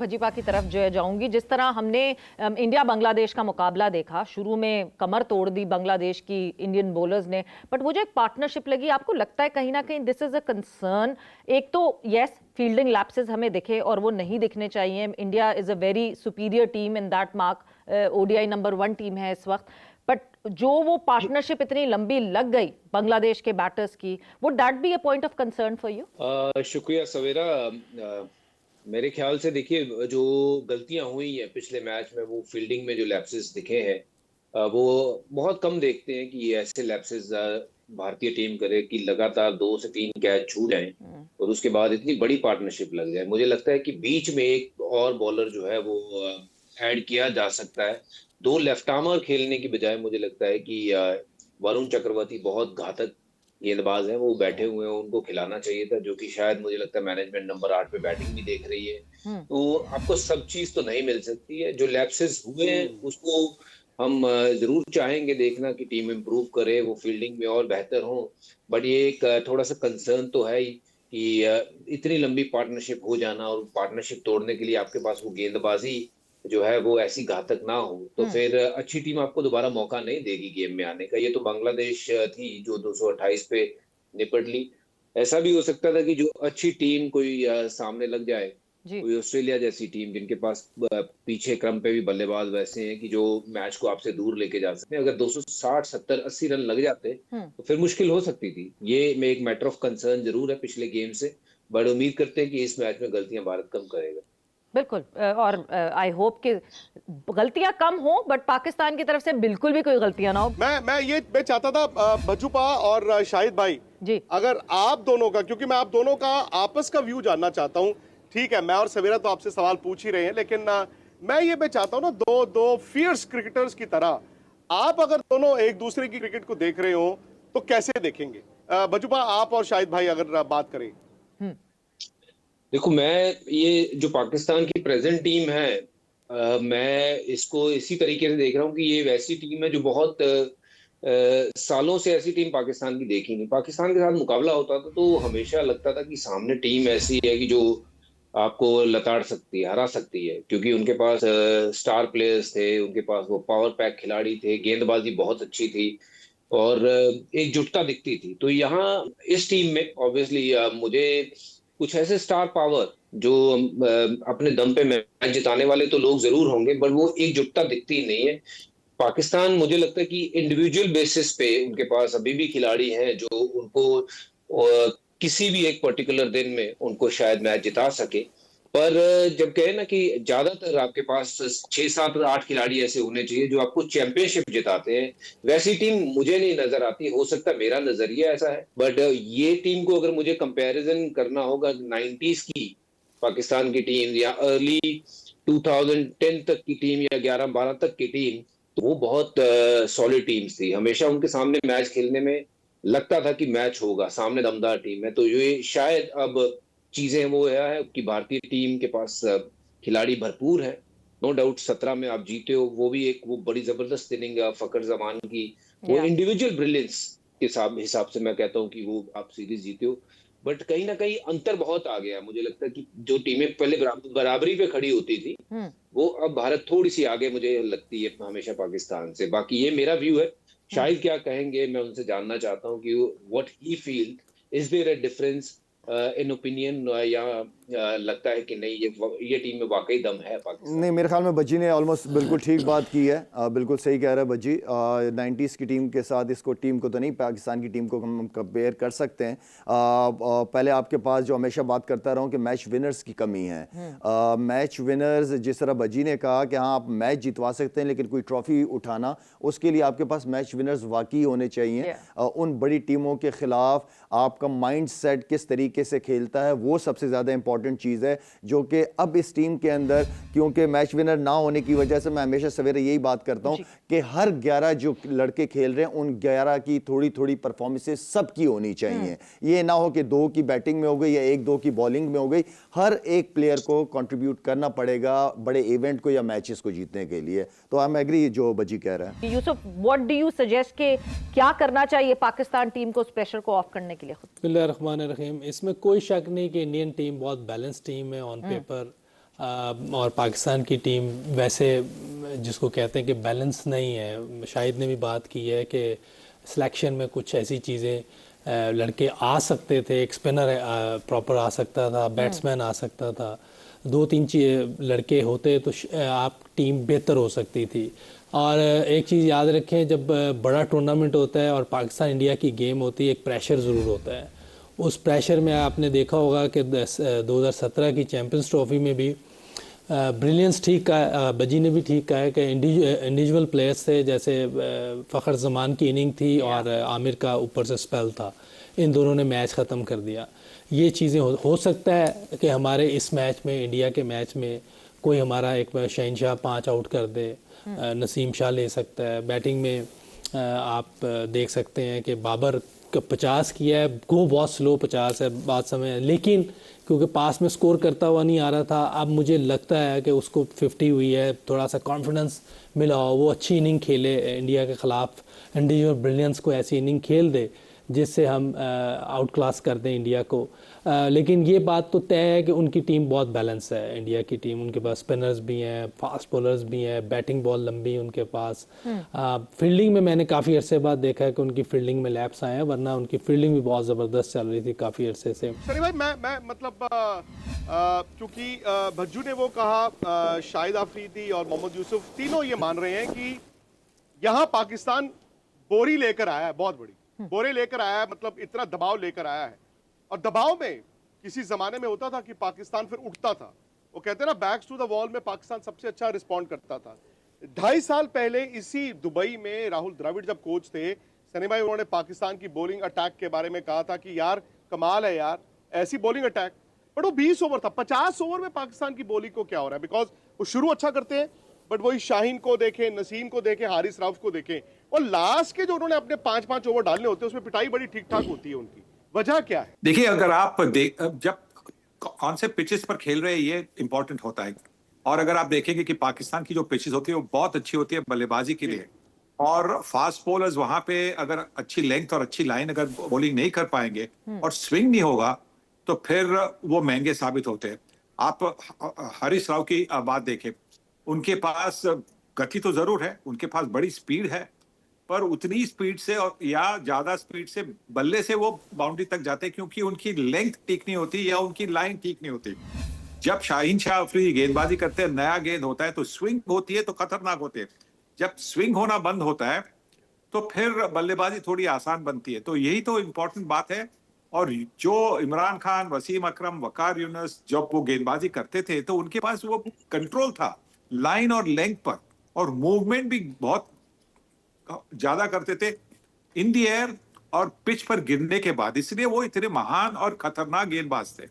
भजीपा की तरफ जो है जाऊंगी। जिस तरह हमने इंडिया बांग्लादेश का मुकाबला देखा, शुरू में कमर तोड़ दी बांग्लादेश की इंडियन बॉलर्स ने, बट वो जो एक पार्टनरशिप लगी, आपको लगता है कहीं ना कहीं दिस इज अ कंसर्न? एक तो यस, फील्डिंग लैप्सेस हमें दिखे और वो नहीं दिखने चाहिए। India is a very superior team in that mark, ODI number 1 team है इस वक्त, बट जो वो पार्टनरशिप इतनी लंबी लग गई बांग्लादेश के बैटर्स की, would that be a point of concern for you? शुक्रिया सवेरा। मेरे ख्याल से देखिए, जो गलतियां हुई हैं पिछले मैच में, वो फील्डिंग में जो लैप्सेस दिखे हैं, वो बहुत कम देखते हैं कि ये ऐसे लैप्सेस भारतीय टीम करे कि लगातार 2 से 3 कैच छूट जाएं और उसके बाद इतनी बड़ी पार्टनरशिप लग जाए। मुझे लगता है कि बीच में एक और बॉलर जो है वो ऐड किया जा सकता है। 2 लेफ्ट आर्मर खेलने की बजाय मुझे लगता है कि वरुण चक्रवर्ती बहुत घातक गेंदबाज हैं, वो बैठे हुए हैं, उनको खिलाना चाहिए था, जो कि शायद मुझे लगता है मैनेजमेंट नंबर 8 पे बैटिंग भी देख रही है। तो आपको सब चीज तो नहीं मिल सकती है। जो लैप्सेस हुए हैं उसको हम जरूर चाहेंगे देखना कि टीम इंप्रूव करे, वो फील्डिंग में और बेहतर हो। बट ये एक थोड़ा सा कंसर्न तो है ही कि इतनी लंबी पार्टनरशिप हो जाना और पार्टनरशिप तोड़ने के लिए आपके पास वो गेंदबाजी जो है वो ऐसी घातक ना हो, तो फिर अच्छी टीम आपको दोबारा मौका नहीं देगी गेम में आने का। ये तो बांग्लादेश थी जो 228 पे निपट ली। ऐसा भी हो सकता था कि जो अच्छी टीम कोई सामने लग जाए, कोई ऑस्ट्रेलिया जैसी टीम जिनके पास पीछे क्रम पे भी बल्लेबाज वैसे हैं कि जो मैच को आपसे दूर लेके जा सकते हैं। अगर 260, 70, 80 रन लग जाते तो फिर मुश्किल हो सकती थी। ये में एक मैटर ऑफ कंसर्न जरूर है पिछले गेम से, बट उम्मीद करते हैं कि इस मैच में गलतियां भारत कम करेगा। बिल्कुल, और आई होप कि गलतियां कम हो, बट पाकिस्तान की तरफ से बिल्कुल भी कोई गलतियां ना हो। मैं चाहता था भज्जूपा और शाहिद भाई जी, अगर आप दोनों का, क्योंकि मैं आप दोनों का आपस का व्यू जानना चाहता हूं। ठीक है, मैं और सवेरा तो आपसे सवाल पूछ ही रहे हैं, लेकिन मैं चाहता हूं ना, दो फियर्स क्रिकेटर्स की तरह आप अगर दोनों एक दूसरे की क्रिकेट को देख रहे हो तो कैसे देखेंगे? भज्जूपा, आप और शाहिद भाई अगर बात करें। देखो, मैं ये जो पाकिस्तान की प्रेजेंट टीम है, मैं इसको इसी तरीके से देख रहा हूँ कि ये वैसी टीम है जो बहुत सालों से ऐसी टीम पाकिस्तान की देखी नहीं। पाकिस्तान के साथ मुकाबला होता था तो हमेशा लगता था कि सामने टीम ऐसी है कि जो आपको लताड़ सकती है, हरा सकती है, क्योंकि उनके पास स्टार प्लेयर्स थे, उनके पास वो पावर पैक खिलाड़ी थे, गेंदबाजी बहुत अच्छी थी और एकजुटता दिखती थी। तो यहाँ इस टीम में ऑब्वियसली मुझे कुछ ऐसे स्टार पावर जो अपने दम पे मैच जिताने वाले तो लोग जरूर होंगे, पर वो एकजुटता दिखती नहीं है। पाकिस्तान, मुझे लगता है कि इंडिविजुअल बेसिस पे उनके पास अभी भी खिलाड़ी हैं जो उनको किसी भी एक पर्टिकुलर दिन में उनको शायद मैच जिता सके। पर जब कहे ना कि ज्यादातर आपके पास 6, 7, 8 खिलाड़ी ऐसे होने चाहिए जो आपको चैंपियनशिप जिताते हैं, वैसी टीम मुझे नहीं नजर आती। हो सकता है मेरा नजरिया ऐसा है, बट ये टीम को अगर मुझे कंपैरिजन करना होगा 90s की पाकिस्तान की टीम या अर्ली 2010 तक की टीम या 11-12 तक की टीम, तो वो बहुत सॉलिड टीम्स थी। हमेशा उनके सामने मैच खेलने में लगता था कि मैच होगा, सामने दमदार टीम है। तो ये शायद अब चीजें वो है कि भारतीय टीम के पास खिलाड़ी भरपूर है। नो डाउट 17 में आप जीते हो, वो भी एक वो बड़ी जबरदस्त इनिंग फकर जमान की, वो इंडिविजुअल ब्रिलियंस के हिसाब से मैं कहता हूं कि वो आप सीरीज जीते हो। बट कहीं ना कहीं अंतर बहुत आ गया। मुझे लगता है कि जो टीमें पहले बराबरी पे खड़ी होती थी, वो अब भारत थोड़ी सी आगे मुझे लगती है हमेशा पाकिस्तान से। बाकी ये मेरा व्यू है, शायद क्या कहेंगे, मैं उनसे जानना चाहता हूँ कि what he feel, is there a difference in opinion, या लगता है कि नहीं ये टीम में वाकई दम है पाकिस्तान? नहीं, मेरे ख्याल में बज्जी ने ऑलमोस्ट बिल्कुल ठीक बात की है। बिल्कुल सही कह रहा है बज्जी। 90s की टीम के साथ इसको टीम को तो नहीं, पाकिस्तान की टीम को हम कंपेयर कर सकते हैं। पहले आपके पास जो हमेशा बात करता रहा हूँ कि मैच विनर्स की कमी है। मैच विनर्स, जिस तरह बज्जी ने कहा कि हाँ आप मैच जितवा सकते हैं लेकिन कोई ट्रॉफी उठाना, उसके लिए आपके पास मैच विनर्स वाकई होने चाहिए। उन बड़ी टीमों के खिलाफ आपका माइंड सेट किस तरीके से खेलता है, वो सबसे ज़्यादा इंपॉर्टेंट चीज़ है, जो कि अब इस टीम के अंदर, क्योंकि मैच विनर ना होने की वजह से मैं हमेशा सवेरे यही बात करता हूं कि हर 11 जो लड़के खेल रहे हैं उन 11 की थोड़ी थोड़ी परफॉर्मेंसेस सबकी होनी चाहिए। ये ना हो कि 2 की बैटिंग में हो गई या 1-2 की बॉलिंग में हो गई। हर एक प्लेयर को कंट्रीब्यूट करना पड़ेगा बड़े इवेंट को या मैचेस को जीतने के लिए। तो आई एम एग्री जो बजी कह रहा है। Yusuf, what do you suggest कि क्या करना चाहिए पाकिस्तान टीम को उस प्रेशर को ऑफ करने के लिए? बिस्मिल्लाहिर्रहमानिर्रहीम। इसमें कोई शक नहीं कि इंडियन टीम बहुत बैलेंस टीम है ऑन पेपर। और पाकिस्तान की टीम वैसे जिसको कहते हैं कि बैलेंस नहीं है। शाहिद ने भी बात की है कि सिलेक्शन में कुछ ऐसी चीज़ें लड़के आ सकते थे, एक स्पिनर प्रॉपर आ सकता था, बैट्समैन आ सकता था, 2-3 लड़के होते तो आप टीम बेहतर हो सकती थी। और एक चीज़ याद रखें, जब बड़ा टूर्नामेंट होता है और पाकिस्तान इंडिया की गेम होती है, एक प्रेशर ज़रूर होता है। उस प्रेशर में आपने देखा होगा कि 2017 की चैम्पियंस ट्रॉफी में भी ब्रिलियंस ठीक कहा, बजी ने भी ठीक कहा है कि इंडिविजुअल प्लेयर्स थे, जैसे फ़खर जमान की इनिंग थी और आमिर का ऊपर से स्पेल था, इन दोनों ने मैच ख़त्म कर दिया। ये चीज़ें हो सकता है कि हमारे इस मैच में, इंडिया के मैच में, कोई हमारा एक शहनशाह 5 आउट कर दे, नसीम शाह ले सकता है। बैटिंग में आप देख सकते हैं कि बाबर 50 किया है, गो बहुत स्लो 50 है बात समय, लेकिन क्योंकि पास में स्कोर करता हुआ नहीं आ रहा था, अब मुझे लगता है कि उसको 50 हुई है, थोड़ा सा कॉन्फिडेंस मिला हो, वो अच्छी इनिंग खेले इंडिया के ख़िलाफ़, इंडिविजुअल ब्रिलियंस को ऐसी इनिंग खेल दे जिससे हम आउट क्लास कर दें इंडिया को। लेकिन ये बात तो तय है कि उनकी टीम बहुत बैलेंस है, इंडिया की टीम। उनके पास स्पिनर्स भी हैं, फास्ट बॉलर्स भी हैं, बैटिंग बॉल लंबी है उनके पास। फील्डिंग में मैंने काफ़ी अरसे बाद देखा है कि उनकी फील्डिंग में लैप्स आए हैं, वरना उनकी फील्डिंग भी बहुत ज़बरदस्त चल रही थी काफ़ी अरसे से। सनी भाई, मैं मतलब क्योंकि भज्जू ने वो कहा, शाहिद आफरीदी और मोहम्मद यूसुफ तीनों ये मान रहे हैं कि यहाँ पाकिस्तान बोरी लेकर आया है, बहुत बड़ी बोरे लेकर आया है, मतलब इतना दबाव लेकर आया है। और दबाव में किसी जमाने में होता था कि पाकिस्तान फिर उठता था, वो कहते हैं ना, बैक्स टू द वॉल में पाकिस्तान सबसे अच्छा रिस्पॉन्ड करता था। 2.5 साल पहले इसी दुबई में राहुल द्रविड़ जब कोच थे, सनी भाई, उन्होंने पाकिस्तान की बॉलिंग अटैक के बारे में कहा था कि यार कमाल है यार, ऐसी बॉलिंग अटैक। बट वो 20 ओवर था, 50 ओवर में पाकिस्तान की बॉलिंग को क्या हो रहा है? बिकॉज वो शुरू अच्छा करते हैं, बट वही शाहीन को देखें, नसीम को देखें, हारिस राउफ को देखें, और लास्ट के जो उन्होंने अपने 5-5 ओवर डालने होते हैं उसमें पिटाई बड़ी ठीक ठाक होती है उनकी। वजह क्या है? देखिए, अगर आप जब कौन से पिचेस पर खेल रहे हैं ये इंपॉर्टेंट होता है। और अगर आप देखेंगे कि पाकिस्तान की जो पिचेस होती है वो बहुत अच्छी होती है बल्लेबाजी के लिए, और फास्ट बॉलर्स वहां पे अगर अच्छी लेंथ और अच्छी लाइन अगर बॉलिंग नहीं कर पाएंगे और स्विंग नहीं होगा तो फिर वो महंगे साबित होते हैं। आप हारिस राव की बात देखें, उनके पास गति तो जरूर है, उनके पास बड़ी स्पीड है, पर उतनी स्पीड से और या ज्यादा स्पीड से बल्ले से वो बाउंड्री तक जाते हैं क्योंकि उनकी लेंथ ठीक नहीं होती या उनकी लाइन ठीक नहीं होती। जब शाहीन शाह अफरीदी गेंदबाजी करते हैं, नया गेंद होता है तो स्विंग होती है तो खतरनाक होती है। जब स्विंग होना बंद होता है तो फिर बल्लेबाजी थोड़ी आसान बनती है। तो यही तो इम्पोर्टेंट बात है। और जो इमरान खान, वसीम अकरम, वकार यूनुस जब वो गेंदबाजी करते थे तो उनके पास वो कंट्रोल था लाइन और लेंथ पर, और मूवमेंट भी बहुत ज्यादा करते थे इन द एयर और पिच पर गिरने के बाद, इसलिए वो इतने महान और खतरनाक गेंदबाज थे।